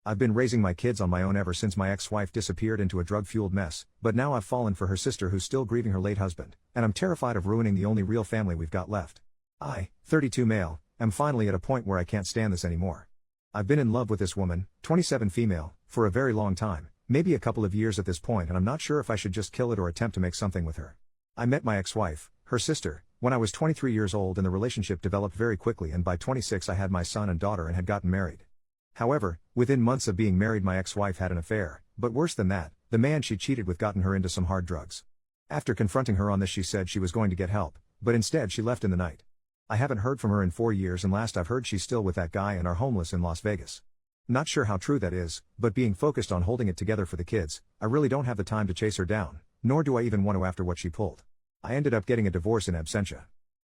I've been raising my kids on my own ever since my ex-wife disappeared into a drug-fueled mess, but now I've fallen for her sister who's still grieving her late husband, and I'm terrified of ruining the only real family we've got left. I, 32 male, am finally at a point where I can't stand this anymore. I've been in love with this woman, 27 female, for a very long time, maybe a couple of years at this point, and I'm not sure if I should just kill it or attempt to make something with her. I met my ex-wife, her sister, when I was 23 years old, and the relationship developed very quickly, and by 26 I had my son and daughter and had gotten married. However, within months of being married my ex-wife had an affair, but worse than that, the man she cheated with gotten her into some hard drugs. After confronting her on this, she said she was going to get help, but instead she left in the night. I haven't heard from her in 4 years, and last I've heard she's still with that guy and are homeless in Las Vegas. Not sure how true that is, but being focused on holding it together for the kids, I really don't have the time to chase her down, nor do I even want to after what she pulled. I ended up getting a divorce in absentia.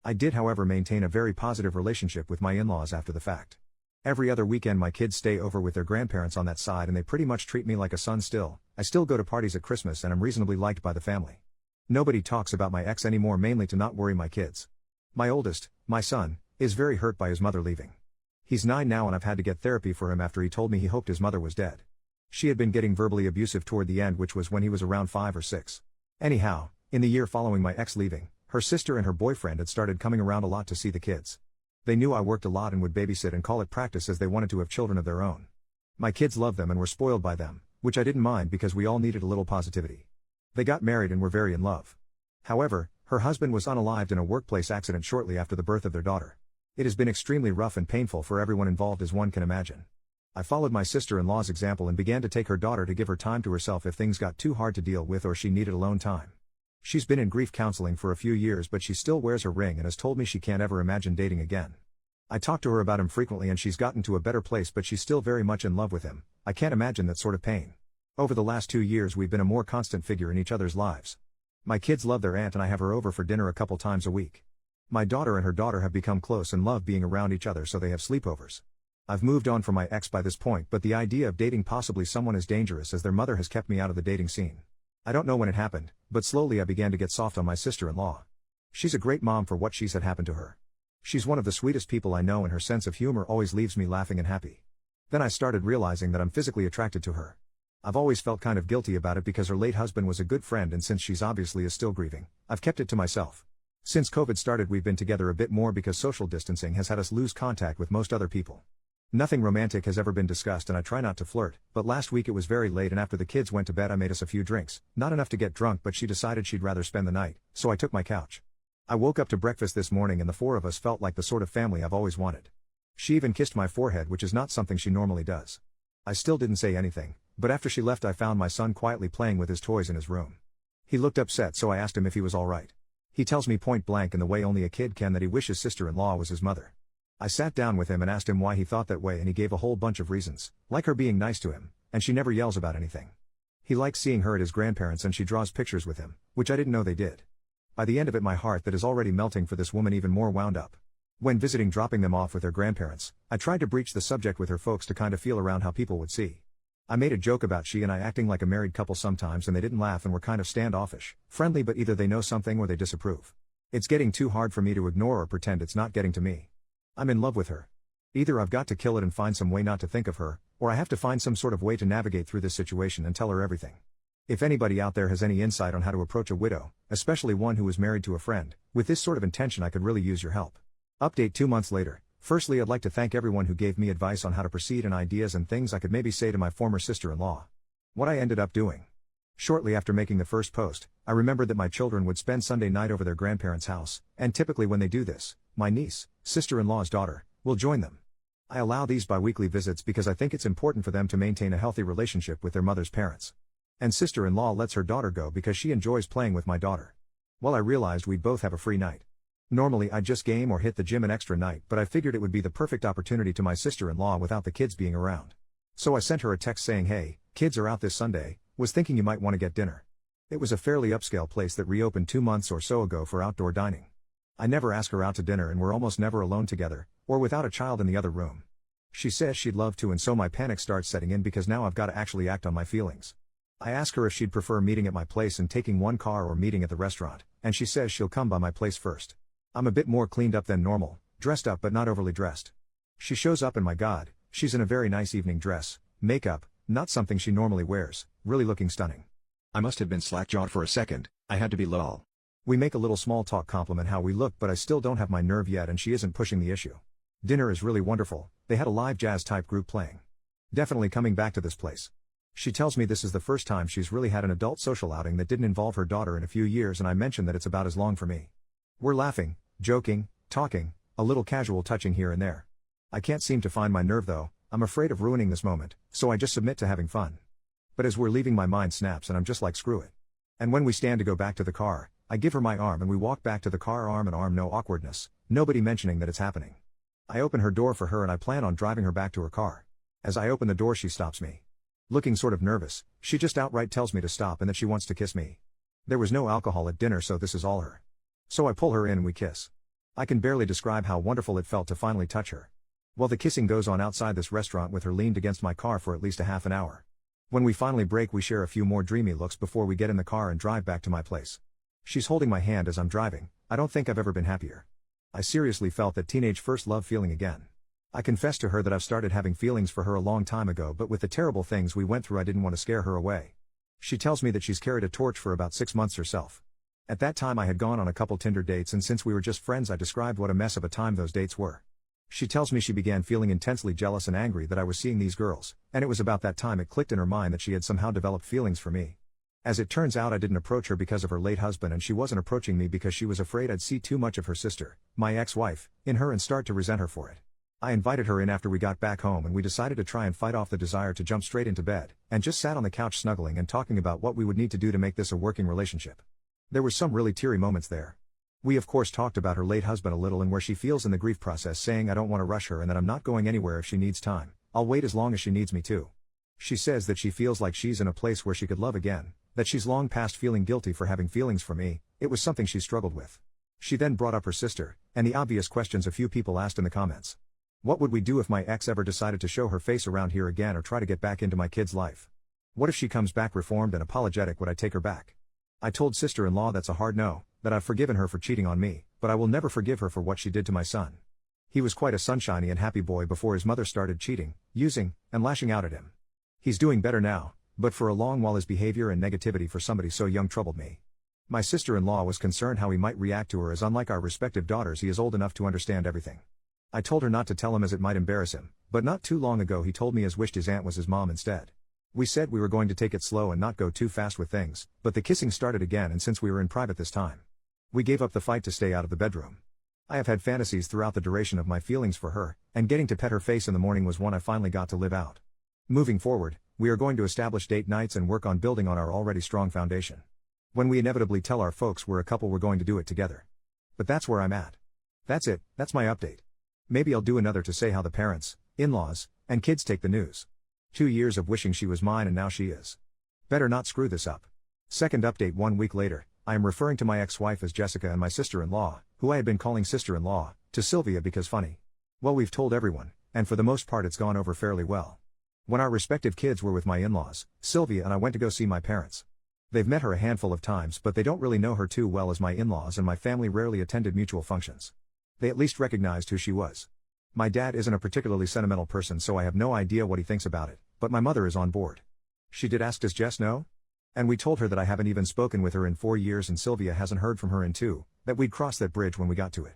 I did however maintain a very positive relationship with my in-laws after the fact. Every other weekend my kids stay over with their grandparents on that side, and they pretty much treat me like a son still. I still go to parties at Christmas and I'm reasonably liked by the family. Nobody talks about my ex anymore, mainly to not worry my kids. My oldest, my son, is very hurt by his mother leaving. He's 9 now and I've had to get therapy for him after he told me he hoped his mother was dead. She had been getting verbally abusive toward the end, which was when he was around 5 or 6. Anyhow, in the year following my ex leaving, her sister and her boyfriend had started coming around a lot to see the kids. They knew I worked a lot and would babysit and call it practice, as they wanted to have children of their own. My kids loved them and were spoiled by them, which I didn't mind because we all needed a little positivity. They got married and were very in love. However, her husband was unalived in a workplace accident shortly after the birth of their daughter. It has been extremely rough and painful for everyone involved, as one can imagine. I followed my sister-in-law's example and began to take her daughter to give her time to herself if things got too hard to deal with or she needed alone time. She's been in grief counseling for a few years, but she still wears her ring and has told me she can't ever imagine dating again. I talk to her about him frequently and she's gotten to a better place, but she's still very much in love with him. I can't imagine that sort of pain. Over the last 2 years we've been a more constant figure in each other's lives. My kids love their aunt and I have her over for dinner a couple times a week. My daughter and her daughter have become close and love being around each other, so they have sleepovers. I've moved on from my ex by this point, but the idea of dating possibly someone is dangerous, as their mother has kept me out of the dating scene. I don't know when it happened, but slowly I began to get soft on my sister-in-law. She's a great mom for what she's had happen to her. She's one of the sweetest people I know and her sense of humor always leaves me laughing and happy. Then I started realizing that I'm physically attracted to her. I've always felt kind of guilty about it because her late husband was a good friend, and since she's obviously is still grieving, I've kept it to myself. Since COVID started we've been together a bit more because social distancing has had us lose contact with most other people. Nothing romantic has ever been discussed and I try not to flirt, but last week it was very late and after the kids went to bed I made us a few drinks, not enough to get drunk, but she decided she'd rather spend the night, so I took my couch. I woke up to breakfast this morning and the 4 of us felt like the sort of family I've always wanted. She even kissed my forehead, which is not something she normally does. I still didn't say anything, but after she left I found my son quietly playing with his toys in his room. He looked upset, so I asked him if he was alright. He tells me point blank in the way only a kid can that he wishes sister-in-law was his mother. I sat down with him and asked him why he thought that way, and he gave a whole bunch of reasons, like her being nice to him, and she never yells about anything. He likes seeing her at his grandparents and she draws pictures with him, which I didn't know they did. By the end of it my heart that is already melting for this woman even more wound up. When visiting, dropping them off with their grandparents, I tried to breach the subject with her folks to kind of feel around how people would see. I made a joke about she and I acting like a married couple sometimes, and they didn't laugh and were kind of standoffish, friendly, but either they know something or they disapprove. It's getting too hard for me to ignore or pretend it's not getting to me. I'm in love with her. Either I've got to kill it and find some way not to think of her, or I have to find some sort of way to navigate through this situation and tell her everything. If anybody out there has any insight on how to approach a widow, especially one who is married to a friend, with this sort of intention, I could really use your help. Update 2 months later. Firstly, I'd like to thank everyone who gave me advice on how to proceed and ideas and things I could maybe say to my former sister-in-law. What I ended up doing. Shortly after making the first post, I remembered that my children would spend Sunday night over their grandparents' house, and typically when they do this, my niece, sister-in-law's daughter, will join them. I allow these bi-weekly visits because I think it's important for them to maintain a healthy relationship with their mother's parents. And sister-in-law lets her daughter go because she enjoys playing with my daughter. Well, I realized we'd both have a free night. Normally I'd just game or hit the gym an extra night, but I figured it would be the perfect opportunity to my sister-in-law without the kids being around. So I sent her a text saying, "Hey, kids are out this Sunday, was thinking you might want to get dinner." It was a fairly upscale place that reopened 2 months or so ago for outdoor dining. I never ask her out to dinner and we're almost never alone together, or without a child in the other room. She says she'd love to, and so my panic starts setting in because now I've got to actually act on my feelings. I ask her if she'd prefer meeting at my place and taking one car or meeting at the restaurant, and she says she'll come by my place first. I'm a bit more cleaned up than normal, dressed up but not overly dressed. She shows up and my God, she's in a very nice evening dress, makeup, not something she normally wears, really looking stunning. I must have been slack-jawed for a second, I had to be lol. We make a little small talk compliment how we look, but I still don't have my nerve yet and she isn't pushing the issue. Dinner is really wonderful, they had a live jazz type group playing. Definitely coming back to this place. She tells me this is the first time she's really had an adult social outing that didn't involve her daughter in a few years, and I mentioned that it's about as long for me. We're laughing, joking, talking, a little casual touching here and there. I can't seem to find my nerve though, I'm afraid of ruining this moment, so I just submit to having fun. But as we're leaving my mind snaps and I'm just like screw it. And when we stand to go back to the car, I give her my arm and we walk back to the car arm in arm, no awkwardness, nobody mentioning that it's happening. I open her door for her and I plan on driving her back to her car. As I open the door she stops me. Looking sort of nervous, she just outright tells me to stop and that she wants to kiss me. There was no alcohol at dinner, so this is all her. So I pull her in and we kiss. I can barely describe how wonderful it felt to finally touch her. Well, the kissing goes on outside this restaurant with her leaned against my car for at least a half an hour. When we finally break, we share a few more dreamy looks before we get in the car and drive back to my place. She's holding my hand as I'm driving. I don't think I've ever been happier. I seriously felt that teenage first love feeling again. I confessed to her that I've started having feelings for her a long time ago, but with the terrible things we went through I didn't want to scare her away. She tells me that she's carried a torch for about 6 months herself. At that time I had gone on a couple Tinder dates, and since we were just friends I described what a mess of a time those dates were. She tells me she began feeling intensely jealous and angry that I was seeing these girls, and it was about that time it clicked in her mind that she had somehow developed feelings for me. As it turns out, I didn't approach her because of her late husband, and she wasn't approaching me because she was afraid I'd see too much of her sister, my ex-wife, in her and start to resent her for it. I invited her in after we got back home and we decided to try and fight off the desire to jump straight into bed, and just sat on the couch snuggling and talking about what we would need to do to make this a working relationship. There were some really teary moments there. We of course talked about her late husband a little and where she feels in the grief process, saying I don't want to rush her and that I'm not going anywhere if she needs time, I'll wait as long as she needs me to. She says that she feels like she's in a place where she could love again, that she's long past feeling guilty for having feelings for me. It was something she struggled with. She then brought up her sister, and the obvious questions a few people asked in the comments. What would we do if my ex ever decided to show her face around here again or try to get back into my kid's life? What if she comes back reformed and apologetic, would I take her back? I told sister-in-law that's a hard no, that I've forgiven her for cheating on me, but I will never forgive her for what she did to my son. He was quite a sunshiny and happy boy before his mother started cheating, using, and lashing out at him. He's doing better now, but for a long while his behavior and negativity for somebody so young troubled me. My sister-in-law was concerned how he might react to her, as unlike our respective daughters he is old enough to understand everything. I told her not to tell him as it might embarrass him, but not too long ago he told me he wished his aunt was his mom instead. We said we were going to take it slow and not go too fast with things, but the kissing started again, and since we were in private this time, we gave up the fight to stay out of the bedroom. I have had fantasies throughout the duration of my feelings for her, and getting to pet her face in the morning was one I finally got to live out. Moving forward, we are going to establish date nights and work on building on our already strong foundation. When we inevitably tell our folks we're a couple, we're going to do it together. But that's where I'm at. That's it, that's my update. Maybe I'll do another to say how the parents, in-laws, and kids take the news. 2 years of wishing she was mine and now she is. Better not screw this up. Second update 1 week later, I am referring to my ex-wife as Jessica and my sister-in-law, who I had been calling sister-in-law, to Sylvia because funny. Well, we've told everyone, and for the most part it's gone over fairly well. When our respective kids were with my in-laws, Sylvia and I went to go see my parents. They've met her a handful of times, but they don't really know her too well, as my in-laws and my family rarely attended mutual functions. They at least recognized who she was. My dad isn't a particularly sentimental person, so I have no idea what he thinks about it, but my mother is on board. She did ask, does Jess know? And we told her that I haven't even spoken with her in 4 years and Sylvia hasn't heard from her in 2, that we'd cross that bridge when we got to it.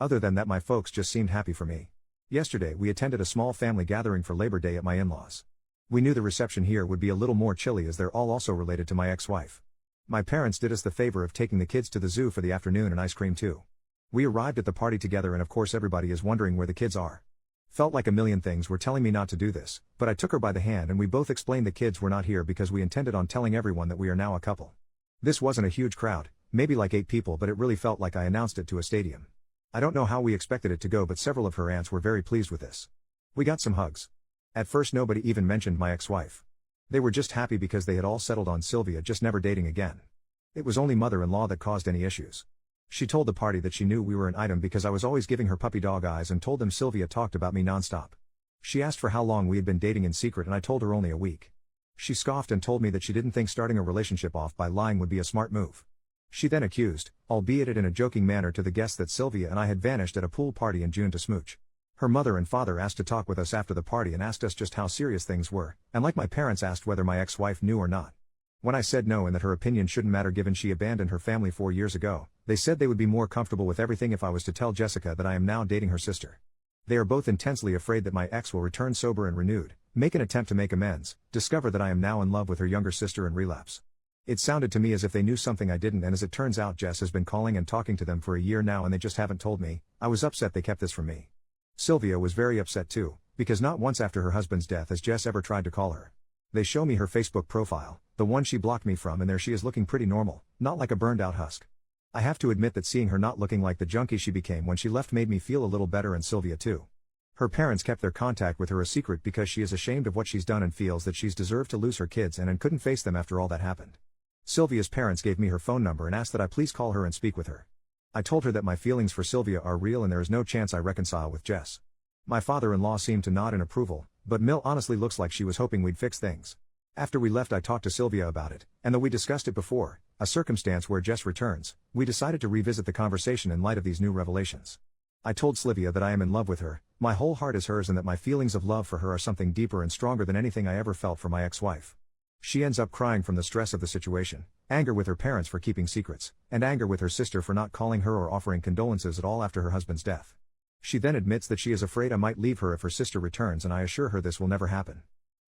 Other than that, my folks just seemed happy for me. Yesterday we attended a small family gathering for Labor Day at my in-laws. We knew the reception here would be a little more chilly as they're all also related to my ex-wife. My parents did us the favor of taking the kids to the zoo for the afternoon and ice cream too. We arrived at the party together and of course everybody is wondering where the kids are. Felt like a million things were telling me not to do this, but I took her by the hand and we both explained the kids were not here because we intended on telling everyone that we are now a couple. This wasn't a huge crowd, maybe like 8 people, but it really felt like I announced it to a stadium. I don't know how we expected it to go, but several of her aunts were very pleased with this. We got some hugs. At first nobody even mentioned my ex-wife. They were just happy because they had all settled on Sylvia just never dating again. It was only mother-in-law that caused any issues. She told the party that she knew we were an item because I was always giving her puppy dog eyes and told them Sylvia talked about me nonstop. She asked for how long we had been dating in secret and I told her only a week. She scoffed and told me that she didn't think starting a relationship off by lying would be a smart move. She then accused, albeit it in a joking manner, to the guests that Sylvia and I had vanished at a pool party in June to smooch. Her mother and father asked to talk with us after the party and asked us just how serious things were, and like my parents asked whether my ex-wife knew or not. When I said no and that her opinion shouldn't matter given she abandoned her family 4 years ago, they said they would be more comfortable with everything if I was to tell Jessica that I am now dating her sister. They are both intensely afraid that my ex will return sober and renewed, make an attempt to make amends, discover that I am now in love with her younger sister and relapse. It sounded to me as if they knew something I didn't, and as it turns out Jess has been calling and talking to them for a year now and they just haven't told me. I was upset they kept this from me. Sylvia was very upset too, because not once after her husband's death has Jess ever tried to call her. They show me her Facebook profile, the one she blocked me from, and there she is looking pretty normal, not like a burned out husk. I have to admit that seeing her not looking like the junkie she became when she left made me feel a little better, and Sylvia too. Her parents kept their contact with her a secret because she is ashamed of what she's done and feels that she's deserved to lose her kids and couldn't face them after all that happened. Sylvia's parents gave me her phone number and asked that I please call her and speak with her. I told her that my feelings for Sylvia are real and there is no chance I reconcile with Jess. My father-in-law seemed to nod in approval, but Mill honestly looks like she was hoping we'd fix things. After we left I talked to Sylvia about it, and though we discussed it before, a circumstance where Jess returns, we decided to revisit the conversation in light of these new revelations. I told Sylvia that I am in love with her, my whole heart is hers, and that my feelings of love for her are something deeper and stronger than anything I ever felt for my ex-wife. She ends up crying from the stress of the situation, anger with her parents for keeping secrets, and anger with her sister for not calling her or offering condolences at all after her husband's death. She then admits that she is afraid I might leave her if her sister returns, and I assure her this will never happen.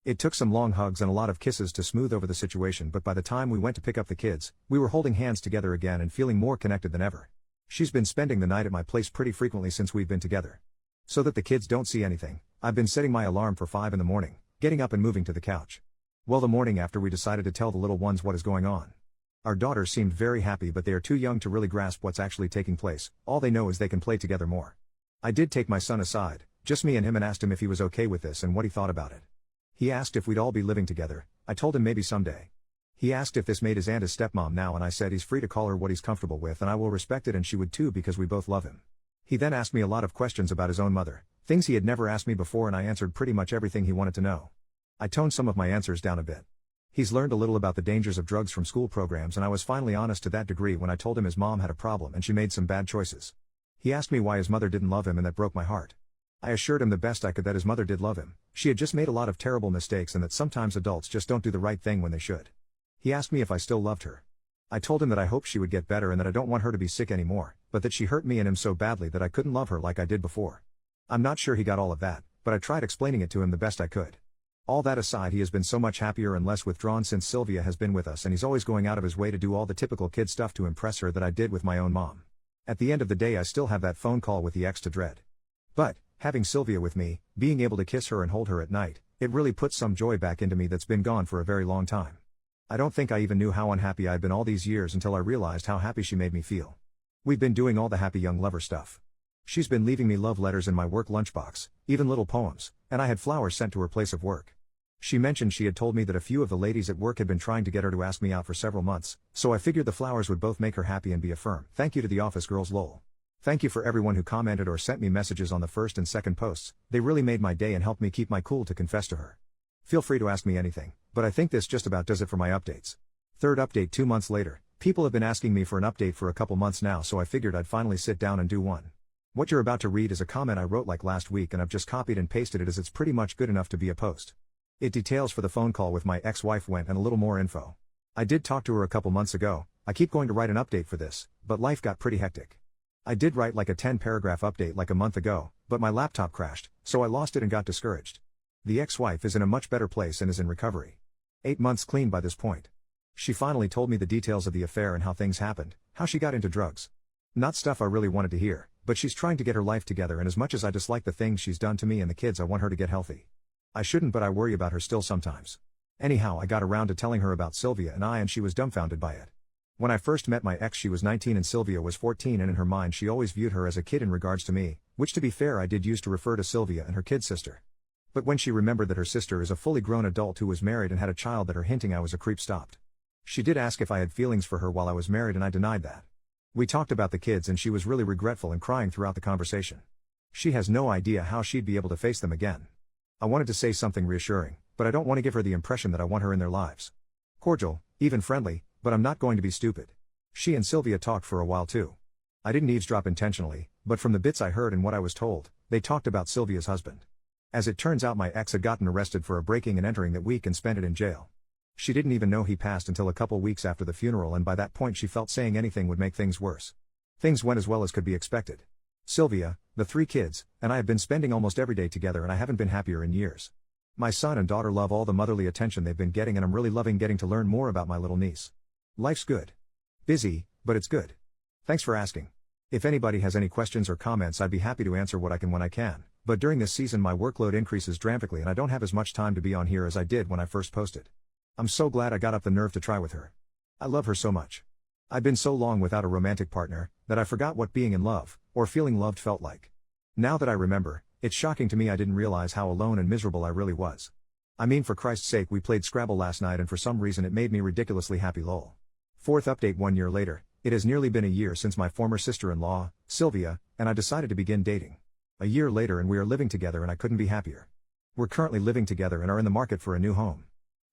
It took some long hugs and a lot of kisses to smooth over the situation, but by the time we went to pick up the kids, we were holding hands together again and feeling more connected than ever. She's been spending the night at my place pretty frequently since we've been together. So that the kids don't see anything, I've been setting my alarm for 5 in the morning, getting up and moving to the couch. Well, the morning after we decided to tell the little ones what is going on. Our daughters seemed very happy, but they are too young to really grasp what's actually taking place. All they know is they can play together more. I did take my son aside, just me and him, and asked him if he was okay with this and what he thought about it. He asked if we'd all be living together. I told him maybe someday. He asked if this made his aunt his stepmom now, and I said he's free to call her what he's comfortable with and I will respect it, and she would too because we both love him. He then asked me a lot of questions about his own mother, things he had never asked me before, and I answered pretty much everything he wanted to know. I toned some of my answers down a bit. He's learned a little about the dangers of drugs from school programs, and I was finally honest to that degree when I told him his mom had a problem and she made some bad choices. He asked me why his mother didn't love him, and that broke my heart. I assured him the best I could that his mother did love him, she had just made a lot of terrible mistakes and that sometimes adults just don't do the right thing when they should. He asked me if I still loved her. I told him that I hoped she would get better and that I don't want her to be sick anymore, but that she hurt me and him so badly that I couldn't love her like I did before. I'm not sure he got all of that, but I tried explaining it to him the best I could. All that aside, he has been so much happier and less withdrawn since Sylvia has been with us, and he's always going out of his way to do all the typical kid stuff to impress her that I did with my own mom. At the end of the day, I still have that phone call with the ex to dread. But, having Sylvia with me, being able to kiss her and hold her at night, it really puts some joy back into me that's been gone for a very long time. I don't think I even knew how unhappy I'd been all these years until I realized how happy she made me feel. We've been doing all the happy young lover stuff. She's been leaving me love letters in my work lunchbox, even little poems, and I had flowers sent to her place of work. She mentioned she had told me that a few of the ladies at work had been trying to get her to ask me out for several months, so I figured the flowers would both make her happy and be a firm thank you to the office girls, lol. Thank you for everyone who commented or sent me messages on the first and second posts, they really made my day and helped me keep my cool to confess to her. Feel free to ask me anything, but I think this just about does it for my updates. Third update 2 months later. People have been asking me for an update for a couple months now, so I figured I'd finally sit down and do one. What you're about to read is a comment I wrote like last week, and I've just copied and pasted it as it's pretty much good enough to be a post. It details for the phone call with my ex-wife went and a little more info. I did talk to her a couple months ago. I keep going to write an update for this, but life got pretty hectic. I did write like a 10-paragraph update like a month ago, but my laptop crashed, so I lost it and got discouraged. The ex-wife is in a much better place and is in recovery. 8 months clean by this point. She finally told me the details of the affair and how things happened, how she got into drugs. Not stuff I really wanted to hear, but she's trying to get her life together, and as much as I dislike the things she's done to me and the kids, I want her to get healthy. I shouldn't, but I worry about her still sometimes. Anyhow, I got around to telling her about Sylvia and she was dumbfounded by it. When I first met my ex, she was 19 and Sylvia was 14, and in her mind she always viewed her as a kid in regards to me, which to be fair I did use to refer to Sylvia and her kid sister. But when she remembered that her sister is a fully grown adult who was married and had a child, that her hinting I was a creep stopped. She did ask if I had feelings for her while I was married, and I denied that. We talked about the kids and she was really regretful and crying throughout the conversation. She has no idea how she'd be able to face them again. I wanted to say something reassuring, but I don't want to give her the impression that I want her in their lives. Cordial, even friendly, but I'm not going to be stupid. She and Sylvia talked for a while too. I didn't eavesdrop intentionally, but from the bits I heard and what I was told, they talked about Sylvia's husband. As it turns out, my ex had gotten arrested for a breaking and entering that week and spent it in jail. She didn't even know he passed until a couple weeks after the funeral, and by that point she felt saying anything would make things worse. Things went as well as could be expected. Sylvia, the 3 kids, and I have been spending almost every day together, and I haven't been happier in years. My son and daughter love all the motherly attention they've been getting, and I'm really loving getting to learn more about my little niece. Life's good. Busy, but it's good. Thanks for asking. If anybody has any questions or comments, I'd be happy to answer what I can when I can, but during this season my workload increases dramatically and I don't have as much time to be on here as I did when I first posted. I'm so glad I got up the nerve to try with her. I love her so much. I've been so long without a romantic partner, that I forgot what being in love, or feeling loved felt like. Now that I remember, it's shocking to me I didn't realize how alone and miserable I really was. I mean, for Christ's sake, we played Scrabble last night and for some reason it made me ridiculously happy, lol. Fourth update: 1 year later, it has nearly been a year since my former sister-in-law, Sylvia, and I decided to begin dating. A year later and we are living together and I couldn't be happier. We're currently living together and are in the market for a new home.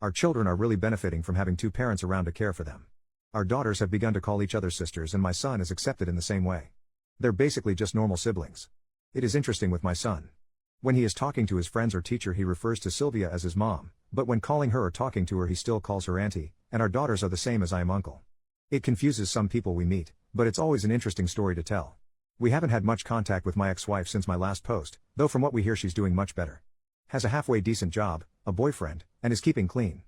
Our children are really benefiting from having 2 parents around to care for them. Our daughters have begun to call each other sisters and my son is accepted in the same way. They're basically just normal siblings. It is interesting with my son. When he is talking to his friends or teacher he refers to Sylvia as his mom, but when calling her or talking to her he still calls her auntie, and our daughters are the same as I am uncle. It confuses some people we meet, but it's always an interesting story to tell. We haven't had much contact with my ex-wife since my last post, though from what we hear she's doing much better. Has a halfway decent job, a boyfriend, and is keeping clean.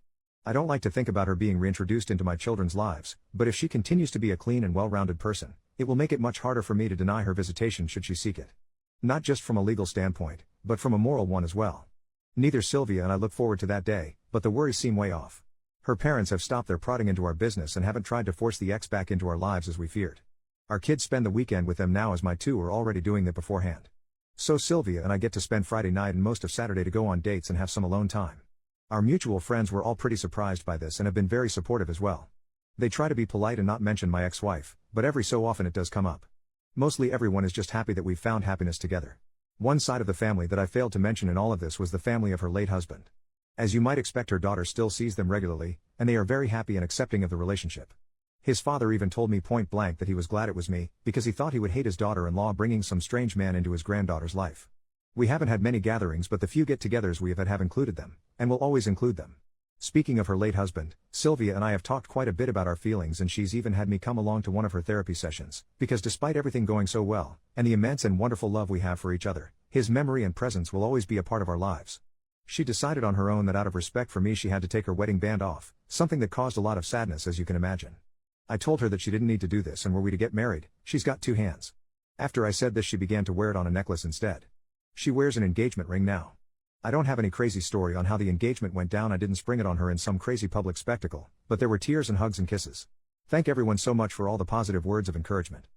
I don't like to think about her being reintroduced into my children's lives, but if she continues to be a clean and well-rounded person, it will make it much harder for me to deny her visitation should she seek it. Not just from a legal standpoint, but from a moral one as well. Neither Sylvia and I look forward to that day, but the worries seem way off. Her parents have stopped their prodding into our business and haven't tried to force the ex back into our lives as we feared. Our kids spend the weekend with them now, as my 2 are already doing that beforehand. So Sylvia and I get to spend Friday night and most of Saturday to go on dates and have some alone time. Our mutual friends were all pretty surprised by this and have been very supportive as well. They try to be polite and not mention my ex-wife, but every so often it does come up. Mostly everyone is just happy that we've found happiness together. One side of the family that I failed to mention in all of this was the family of her late husband. As you might expect, her daughter still sees them regularly, and they are very happy and accepting of the relationship. His father even told me point blank that he was glad it was me, because he thought he would hate his daughter-in-law bringing some strange man into his granddaughter's life. We haven't had many gatherings, but the few get-togethers we have had have included them, and will always include them. Speaking of her late husband, Sylvia and I have talked quite a bit about our feelings, and she's even had me come along to one of her therapy sessions, because despite everything going so well, and the immense and wonderful love we have for each other, his memory and presence will always be a part of our lives. She decided on her own that out of respect for me she had to take her wedding band off, something that caused a lot of sadness, as you can imagine. I told her that she didn't need to do this, and were we to get married, she's got 2 hands. After I said this, she began to wear it on a necklace instead. She wears an engagement ring now. I don't have any crazy story on how the engagement went down. I didn't spring it on her in some crazy public spectacle, but there were tears and hugs and kisses. Thank everyone so much for all the positive words of encouragement.